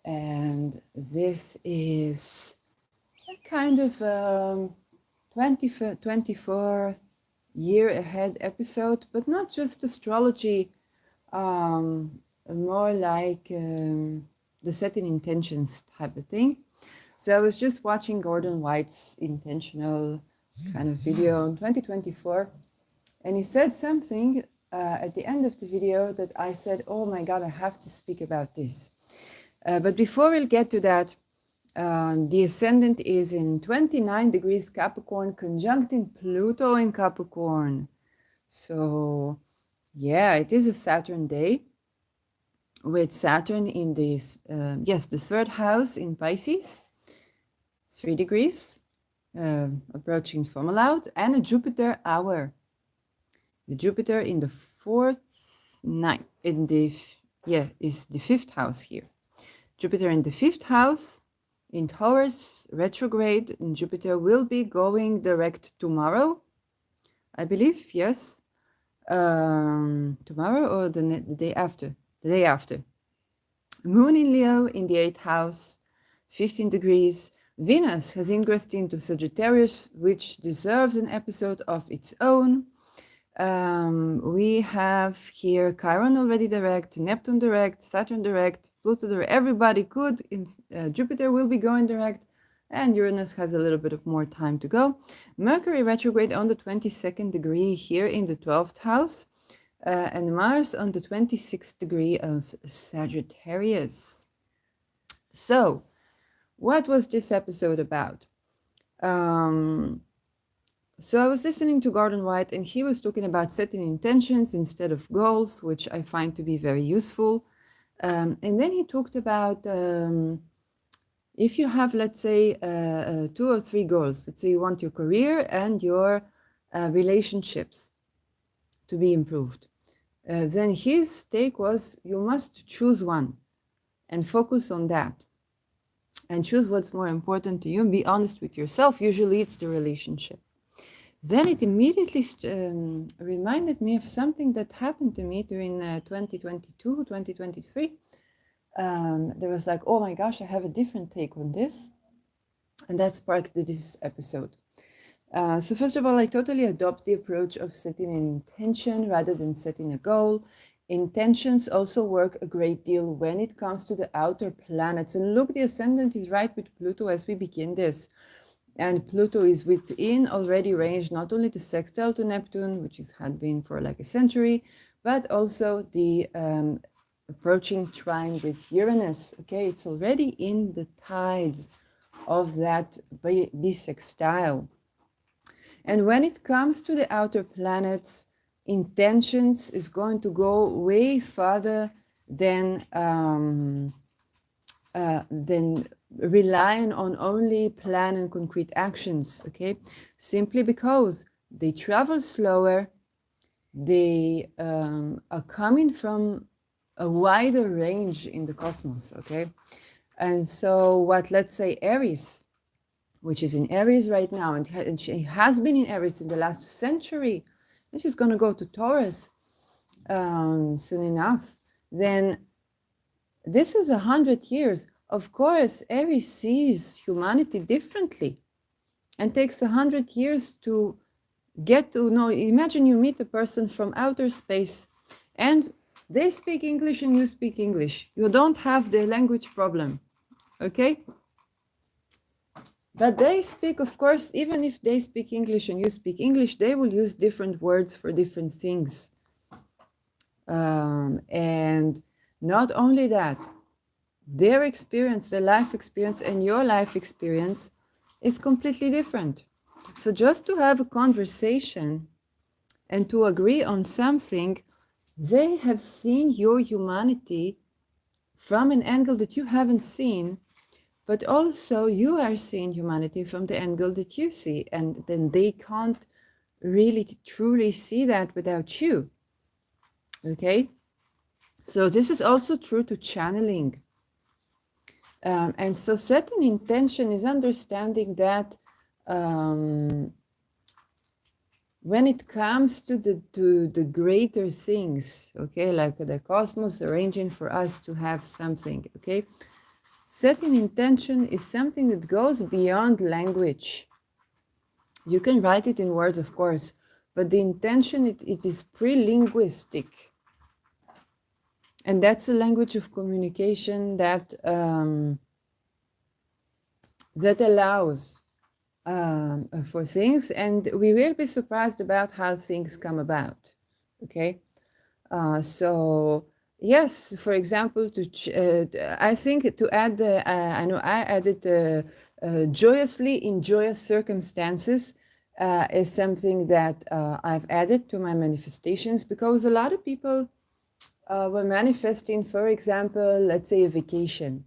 And this is a kind of 24 year ahead episode, but not just astrology, more like the setting intentions type of thing. So I was just watching Gordon White's intentional kind of video in 2024, and he said something at the end of the video that I said, oh my God, I have to speak about this. But before we'll get to that, the ascendant is in 29 degrees Capricorn, conjuncting Pluto in Capricorn. So yeah, it is a Saturn day with Saturn in this, the third house in Pisces, 3 degrees, approaching Fomalhaut, and a Jupiter hour. The Jupiter in the is the fifth house here. Jupiter in the fifth house in Taurus, retrograde, and Jupiter will be going direct tomorrow, I believe, yes. Tomorrow or the day after? The day after. Moon in Leo in the 8th house, 15 degrees. Venus has ingressed into Sagittarius, which deserves an episode of its own. We have here Chiron already direct, Neptune direct, Saturn direct, Pluto direct. Everybody could. Jupiter will be going direct, and Uranus has a little bit of more time to go. Mercury retrograde on the 22nd degree here in the 12th house, and Mars on the 26th degree of Sagittarius. So, what was this episode about? So I was listening to Gordon White, and he was talking about setting intentions instead of goals, which I find to be very useful. And then he talked about if you have, let's say, 2 or 3 goals. Let's say you want your career and your relationships to be improved. Then his take was you must choose one and focus on that. And choose what's more important to you and be honest with yourself. Usually it's the relationship. Then it immediately reminded me of something that happened to me during 2022, 2023. There was like, oh my gosh, I have a different take on this. And that sparked this episode. So first of all, I totally adopt the approach of setting an intention rather than setting a goal. Intentions also work a great deal when it comes to the outer planets. And look, the ascendant is right with Pluto as we begin this. And Pluto is within already range, not only the sextile to Neptune, which had been for like a century, but also the approaching trine with Uranus. Okay, it's already in the tides of that bisextile. And when it comes to the outer planets, intentions is going to go way further than relying on only plan and concrete actions, okay? Simply because they travel slower, they are coming from a wider range in the cosmos, okay? And so what, let's say Aries, which is in Aries right now, and she has been in Aries in the last century, and she's going to go to Taurus soon enough, then this is 100 years. Of course, Aries sees humanity differently and takes 100 years to get to know. Imagine you meet a person from outer space and they speak English and you speak English. You don't have the language problem, okay? But they speak, of course, even if they speak English and you speak English, they will use different words for different things. And not only that, their experience, their life experience and your life experience is completely different. So just to have a conversation and to agree on something, they have seen your humanity from an angle that you haven't seen, but also you are seeing humanity from the angle that you see, and then they can't really truly see that without you. Okay? So this is also true to channeling. And so setting intention is understanding that when it comes to the greater things, okay, like the cosmos arranging for us to have something, okay, Setting intention is something that goes beyond language. You can write it in words, of course, but the intention, it is pre-linguistic. And that's the language of communication that allows for things, and we will be surprised about how things come about. Okay, so yes, for example, I think to add, I know I added joyously in joyous circumstances is something that I've added to my manifestations, because a lot of people were manifesting, for example, let's say a vacation.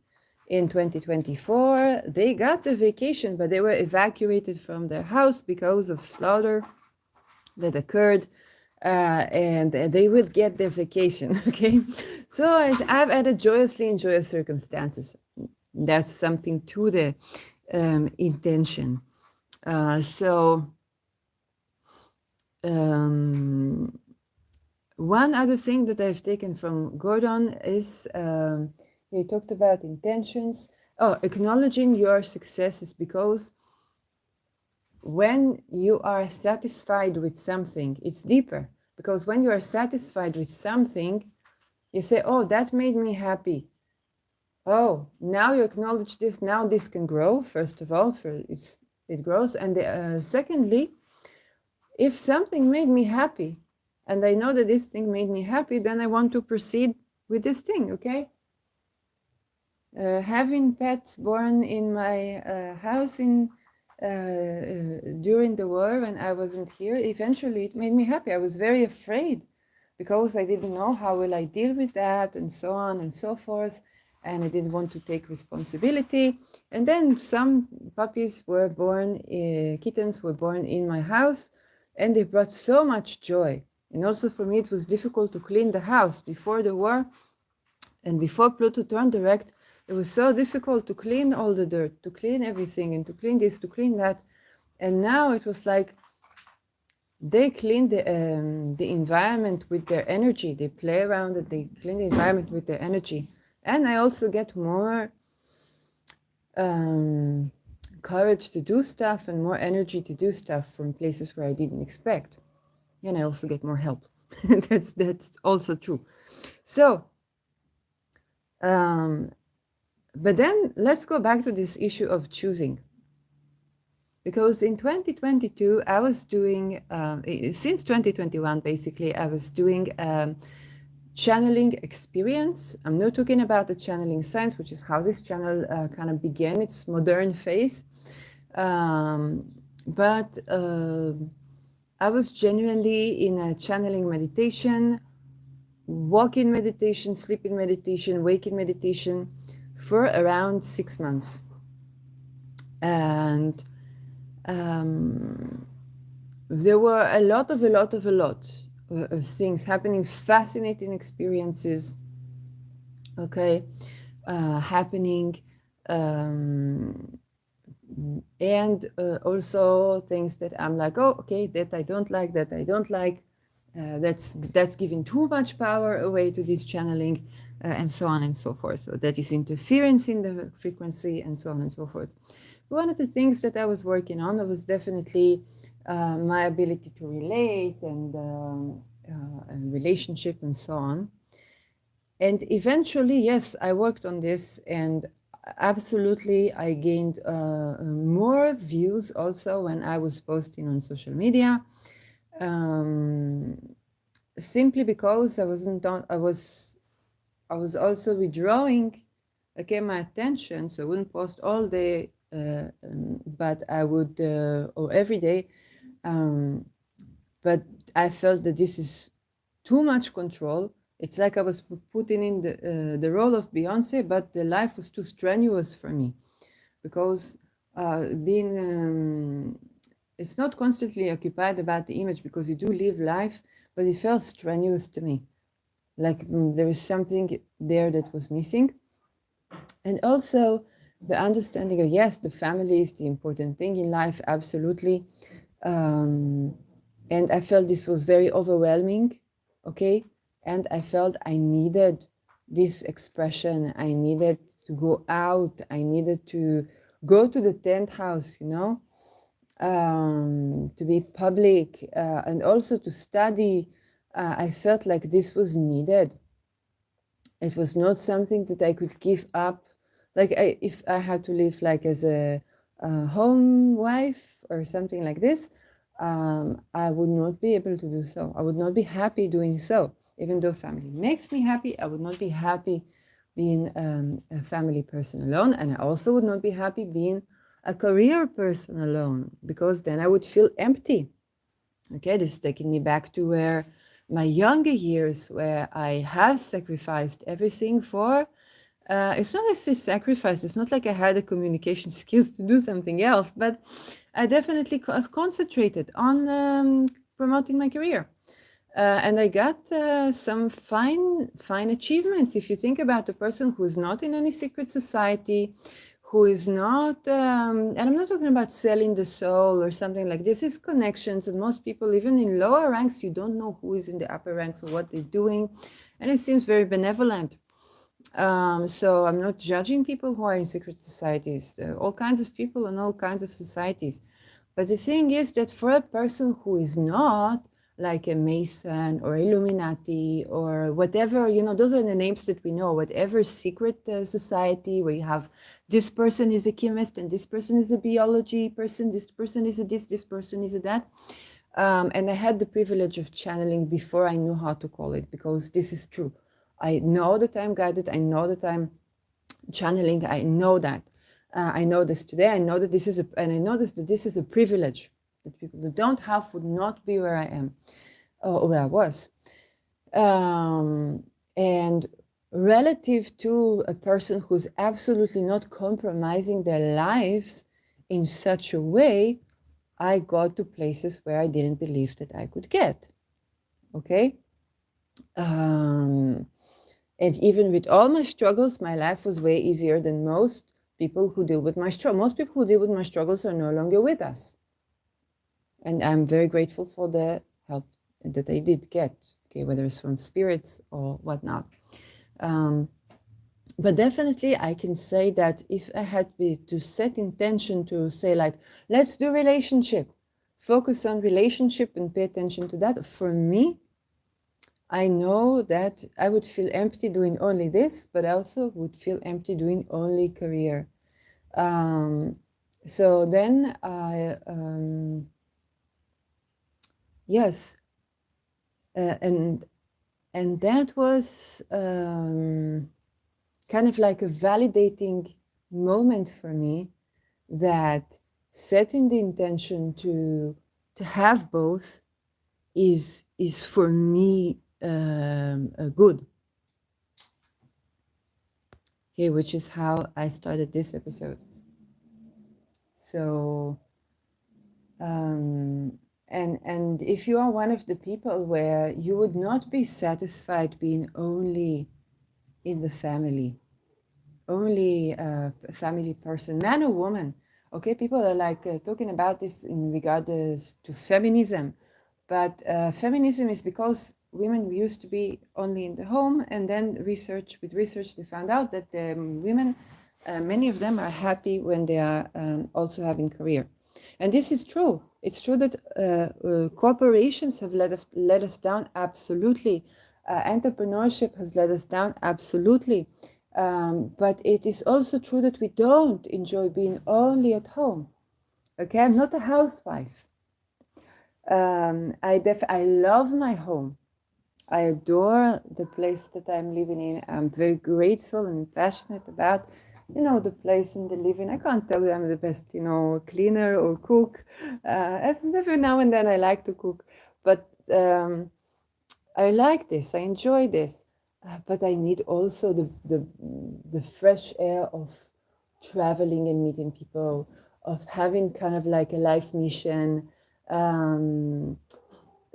In 2024, they got the vacation, but they were evacuated from their house because of slaughter that occurred, and they would get their vacation. Okay, so I've added joyously in joyous circumstances. That's something to the intention. So one other thing that I've taken from Gordon is he talked about intentions. Oh, acknowledging your successes, because when you are satisfied with something, it's deeper. Because when you are satisfied with something, you say, oh, that made me happy. Oh, now you acknowledge this. Now this can grow, first of all, it grows. And secondly, if something made me happy, and I know that this thing made me happy, then I want to proceed with this thing, okay? Having pets born in my house during the war when I wasn't here, eventually it made me happy. I was very afraid because I didn't know how will I deal with that, and so on and so forth, and I didn't want to take responsibility. And then some puppies were born, kittens were born in my house, and they brought so much joy. And also for me, it was difficult to clean the house before the war. And before Pluto turned direct, it was so difficult to clean all the dirt, to clean everything, and to clean this, to clean that. And now it was like they clean the environment with their energy. They play around it, they clean the environment with their energy. And I also get more courage to do stuff and more energy to do stuff from places where I didn't expect. And I also get more help. That's also true. So, but then let's go back to this issue of choosing. Because in 2022, I was doing, since 2021, basically, I was doing channeling experience. I'm not talking about the channeling science, which is how this channel kind of began its modern phase. But I was genuinely in a channeling meditation, walk-in meditation, sleep-in meditation, wake-in meditation for around 6 months. And there were a lot of things happening, fascinating experiences, okay, happening, and also things that I'm like, oh, okay, that I don't like, that's giving too much power away to this channeling, and so on and so forth. So that is interference in the frequency, and so on and so forth. One of the things that I was working on was definitely my ability to relate and relationship and so on. And eventually, yes, I worked on this, and absolutely I gained more views also when I was posting on social media, simply because I was also withdrawing, okay, my attention. So I wouldn't post all day, but I would, or every day, but I felt that this is too much control. It's like I was putting in the role of Beyonce, but the life was too strenuous for me, because it's not constantly occupied about the image, because you do live life, but it felt strenuous to me. Like there was something there that was missing. And also the understanding of, yes, the family is the important thing in life, absolutely. And I felt this was very overwhelming, okay? And I felt I needed this expression. I needed to go out. I needed to go to the tent house, to be public, and also to study. I felt like this was needed. It was not something that I could give up. Like if I had to live like as a home wife or something like this, I would not be able to do so. I would not be happy doing so. Even though family makes me happy, I would not be happy being a family person alone. And I also would not be happy being a career person alone, because then I would feel empty. Okay, this is taking me back to where my younger years, where I have sacrificed everything for. It's not as a sacrifice. It's not like I had the communication skills to do something else, but I definitely concentrated on promoting my career. And I got some fine achievements. If you think about a person who's not in any secret society, who is not, and I'm not talking about selling the soul or something like this. Is connections, and most people, even in lower ranks, you don't know who is in the upper ranks or what they're doing, and it seems very benevolent. So I'm not judging people who are in secret societies. There are all kinds of people in all kinds of societies. But the thing is that for a person who is not like a Mason or Illuminati or whatever, those are the names that we know, whatever secret society where you have this person is a chemist and this person is a biology person, this person is a this person is a that. And I had the privilege of channeling before I knew how to call it, because this is true. I know that I'm guided. I know that I'm channeling. I know that. I know this today. I know that this is and I know that this is a privilege that people that don't have would not be where I am or where I was. And relative to a person who's absolutely not compromising their lives in such a way, I got to places where I didn't believe that I could get. Okay? And even with all my struggles, my life was way easier than most people who deal with my struggles. Most people who deal with my struggles are no longer with us. And I'm very grateful for the help that I did get, okay, whether it's from spirits or whatnot. But definitely I can say that if I had to set intention to say like, let's do relationship, focus on relationship and pay attention to that, for me, I know that I would feel empty doing only this, but I also would feel empty doing only career. So then yes, and that was kind of like a validating moment for me, that setting the intention to have both is for me good. Okay, which is how I started this episode. So and if you are one of the people where you would not be satisfied being only in the family, only a family person, man or woman, okay, people are like talking about this in regards to feminism, but feminism is because women used to be only in the home, and then research they found out that women, many of them are happy when they are also having career. And this is true. It's true that corporations have let us down, absolutely. Entrepreneurship has let us down, absolutely. But it is also true that we don't enjoy being only at home. Okay, I'm not a housewife. I love my home. I adore the place that I'm living in. I'm very grateful and passionate about, the place and the living. I can't tell you I'm the best, cleaner or cook. Every now and then I like to cook, but I like this. I enjoy this, but I need also the fresh air of traveling and meeting people, of having kind of like a life mission.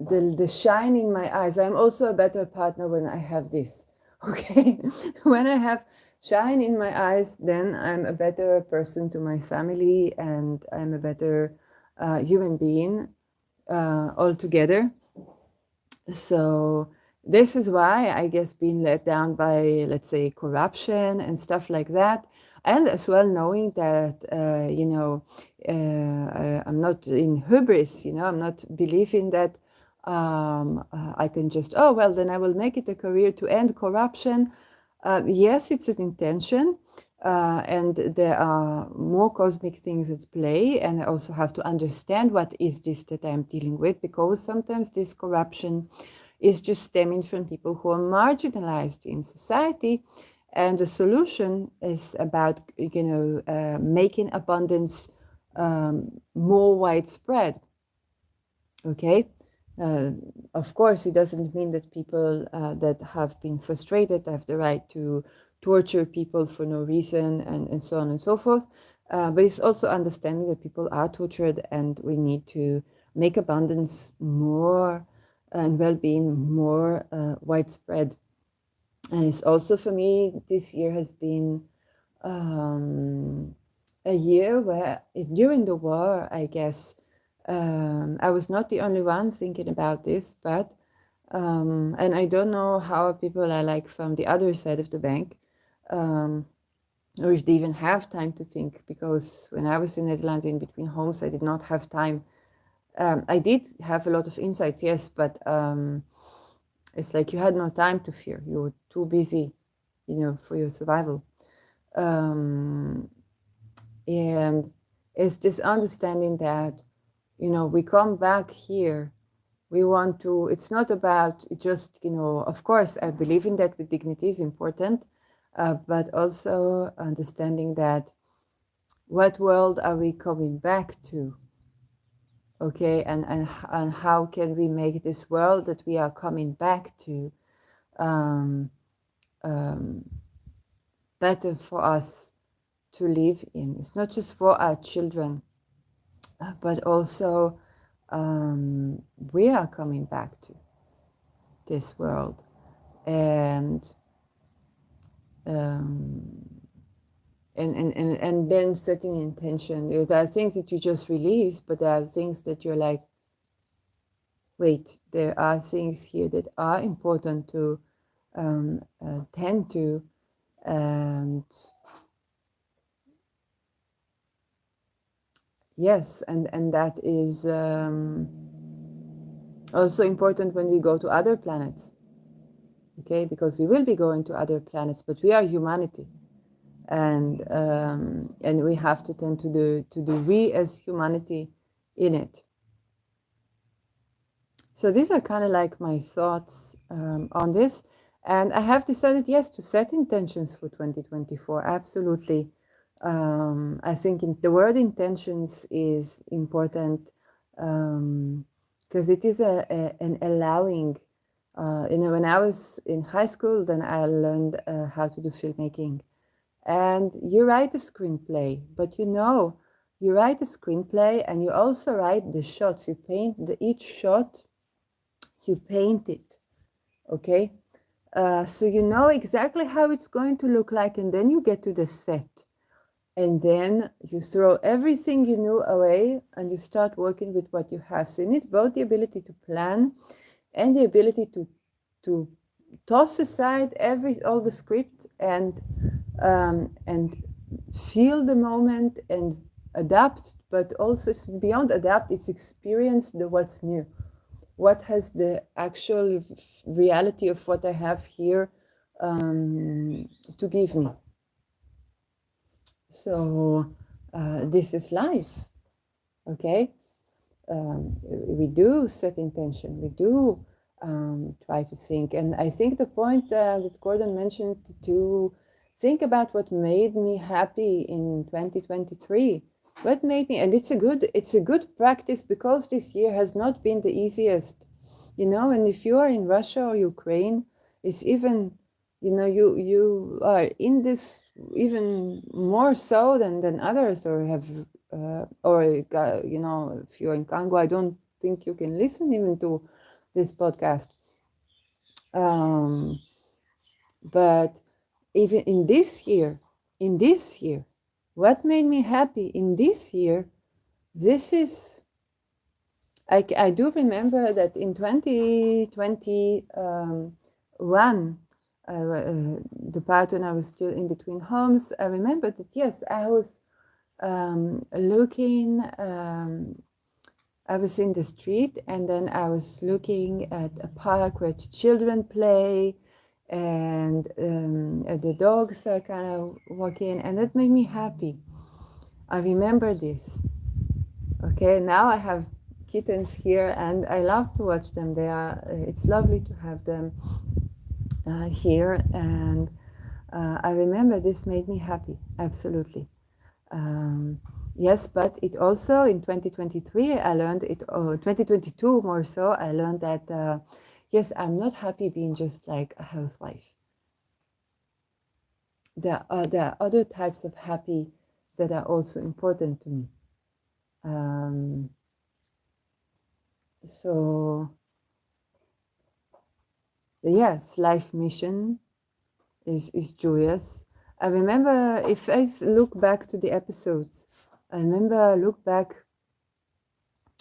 The shine in my eyes. I'm also a better partner when I have this. Okay, when I have shine in my eyes, then I'm a better person to my family, and I'm a better human being altogether. So this is why, I guess, being let down by, let's say, corruption and stuff like that, and as well knowing that, I'm not in hubris, I'm not believing that I can just, oh, well, then I will make it a career to end corruption. Yes, it's an intention, and there are more cosmic things at play, and I also have to understand what is this that I'm dealing with, because sometimes this corruption is just stemming from people who are marginalized in society, and the solution is about making abundance more widespread. Okay. uh, of course, it doesn't mean that people that have been frustrated have the right to torture people for no reason, and so on and so forth. But it's also understanding that people are tortured, and we need to make abundance more and well-being more widespread. And it's also, for me, this year has been um, a year where, during the war, I guess, I was not the only one thinking about this, but and I don't know how people are like from the other side of the bank, um, or if they even have time to think, because when I was in Netherlands in between homes, I did not have time. I did have a lot of insights, yes, but it's like you had no time to fear. You were too busy, for your survival. Um, and it's this understanding that, we come back here. We want to, it's not about just, of course, I believe in that with dignity is important, but also understanding that what world are we coming back to? Okay, and how can we make this world that we are coming back to um, um, better for us to live in? It's not just for our children, but also we are coming back to this world. And um, and then setting intention. There are things that you just release, but there are things that you're like, wait, there are things here that are important to tend to. And yes, and that is also important when we go to other planets. Okay, because we will be going to other planets, but we are humanity, and we have to tend to the we as humanity in it. So these are kind of like my thoughts on this, and I have decided, yes, to set intentions for 2024. Absolutely. I think the word intentions is important, because it is an allowing. When I was in high school, then I learned how to do filmmaking. And you write a screenplay, but you write a screenplay and you also write the shots. You paint each shot, you paint it, okay? So you know exactly how it's going to look like, and then you get to the set. And then you throw everything you knew away and you start working with what you have. So you need both the ability to plan and the ability to toss aside all the script and feel the moment and adapt, but also beyond adapt, it's experience what's new. What has the actual reality of what I have here to give me? So this is life, okay? We do set intention, we do try to think. And I think the point that Gordon mentioned, to think about what made me happy in 2023. What made me, and it's a good practice, because this year has not been the easiest, and if you are in Russia or Ukraine, it's even, you are in this even more so than others, or have or if you're in Congo, I don't think you can listen even to this podcast. But even in this year, what made me happy in this year, this is, I do remember that in 2021, the part when I was still in between homes, I remember that, yes, I was looking, I was in the street, and then I was looking at a park where children play, and the dogs are kind of walking, and that made me happy. I remember this. Okay, now I have kittens here, and I love to watch them. They are. It's lovely to have them here, and I remember this made me happy. Absolutely. Yes, but it also in 2023 I learned it. 2022 more so. I learned that yes, I'm not happy being just like a housewife. There are other types of happy that are also important to me. So yes, life mission is joyous. I remember, if I look back to the episodes, I remember look back,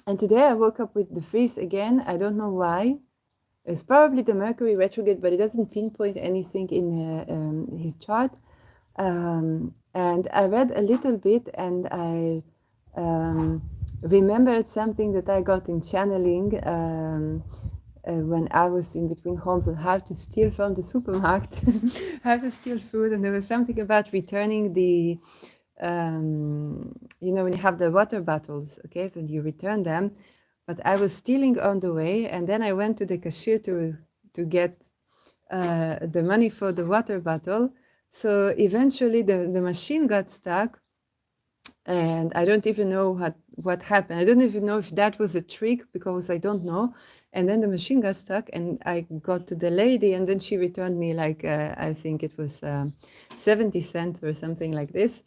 and today I woke up with the freeze again. I don't know why. It's probably the Mercury retrograde, but it doesn't pinpoint anything in his chart. And I read a little bit, and I remembered something that I got in channeling when I was in between homes on how to steal from the supermarket, how to steal food. And there was something about returning the, when you have the water bottles, okay, then you return them. But I was stealing on the way, and then I went to the cashier to get the money for the water bottle. So eventually the machine got stuck, and I don't even know what happened. I don't even know if that was a trick, because I don't know. And then the machine got stuck, and I got to the lady, and then she returned me like, I think it was 70 cents or something like this.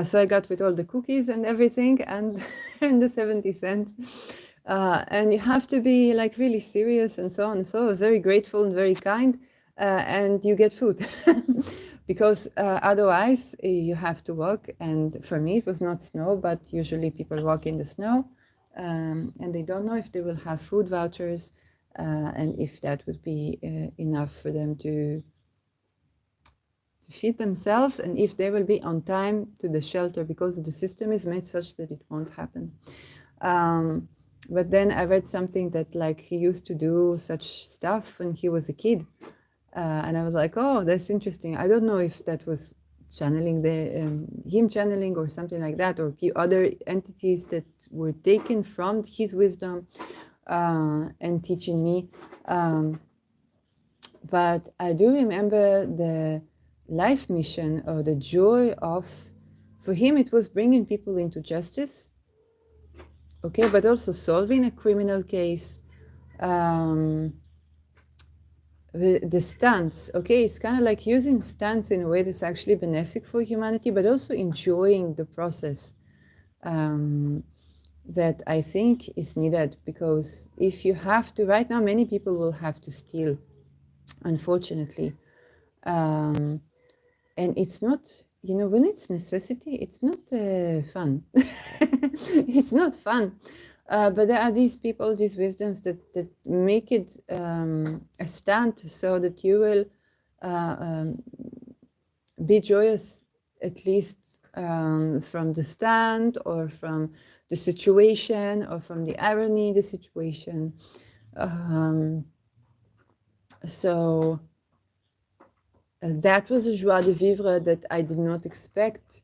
So I got with all the cookies and everything, and, and the 70 cents. And you have to be like really serious and so on. So very grateful and very kind, and you get food. Because otherwise you have to walk. And for me, it was not snow, but usually people walk in the snow, and they don't know if they will have food vouchers, and if that would be enough for them to feed themselves, and if they will be on time to the shelter, because the system is made such that it won't happen. But then I read something that like he used to do such stuff when he was a kid. And I was like, oh, that's interesting. I don't know if that was channeling him channeling or something like that, or other entities that were taken from his wisdom and teaching me. But I do remember the life mission, or the joy of, for him, it was bringing people into justice. Okay, but also solving a criminal case. The stunts, okay, it's kind of like using stunts in a way that's actually benefic for humanity, but also enjoying the process that I think is needed. Because if you have to, right now, many people will have to steal, unfortunately. And it's not, when it's necessity, it's not fun. It's not fun. But there are these people, these wisdoms that make it a stunt, so that you will be joyous, at least from the stand, or from the situation, or from the irony, the situation. So that was a joie de vivre that I did not expect.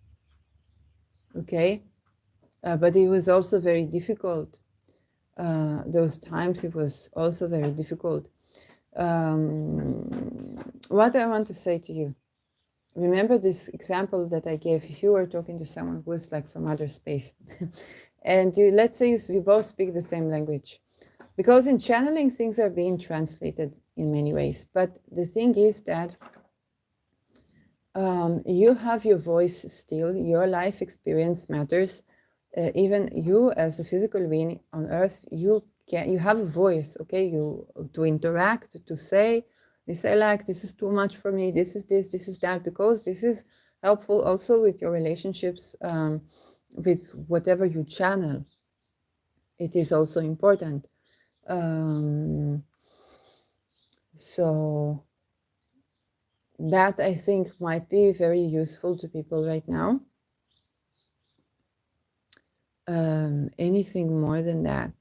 Okay, but it was also very difficult. Those times it was also very difficult. What I want to say to you, remember this example that I gave. If you were talking to someone who was like from outer space, and let's say you both speak the same language, because in channeling things are being translated in many ways. But the thing is that you have your voice still, your life experience matters. Even you as a physical being on earth, you have a voice, okay? You to interact, to say, this I like, this is too much for me, this is that, because this is helpful also with your relationships, with whatever you channel. it is also important. So that I think might be very useful to people right now. Anything more than that?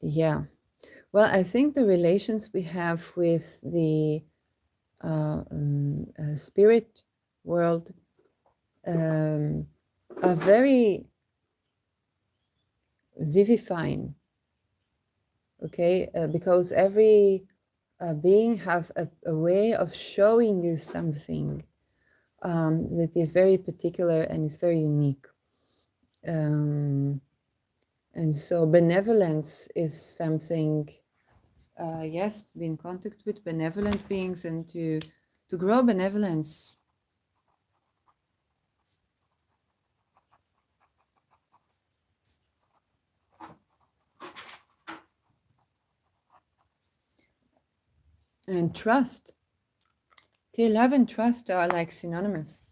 Yeah. Well, I think the relations we have with the spirit world are very vivifying, okay? Because every being have a way of showing you something that is very particular and is very unique. And so benevolence is something, yes, to be in contact with benevolent beings and to grow benevolence. And trust. Okay, love and trust are like synonymous.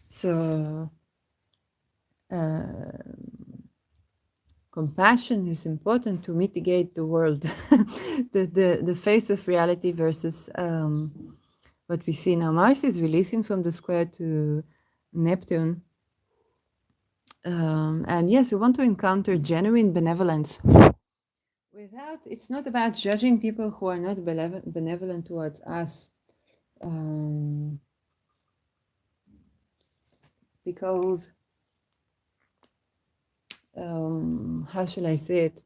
So compassion is important to mitigate the world, the face of reality versus what we see now. Mars is releasing from the square to Neptune. And yes, we want to encounter genuine benevolence. Without, it's not about judging people who are not benevolent towards us. Because, how shall I say it?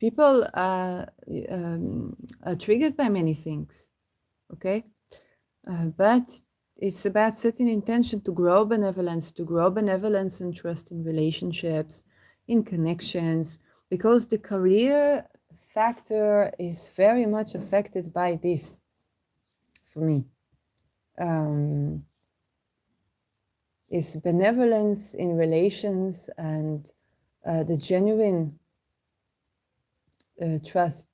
People are triggered by many things, okay? But it's about setting intention to grow benevolence and trust in relationships, in connections, because the career factor is very much affected by this for me. Is benevolence in relations and the genuine trust.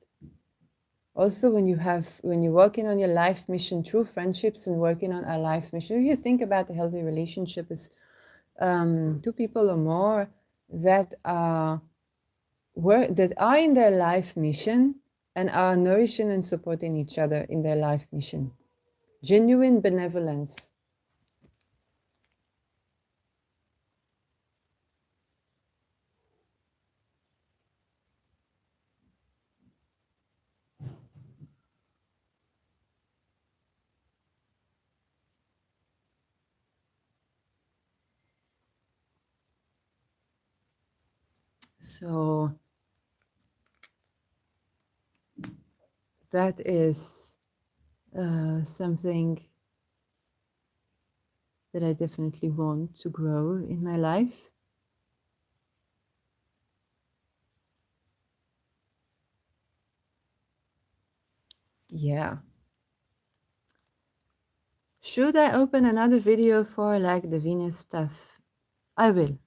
Also, when you're working on your life mission, true friendships and working on our life mission, if you think about a healthy relationship as two people or more that are in their life mission and are nourishing and supporting each other in their life mission. Genuine benevolence. So that is something that I definitely want to grow in my life. Yeah. Should I open another video for like the Venus stuff? I will.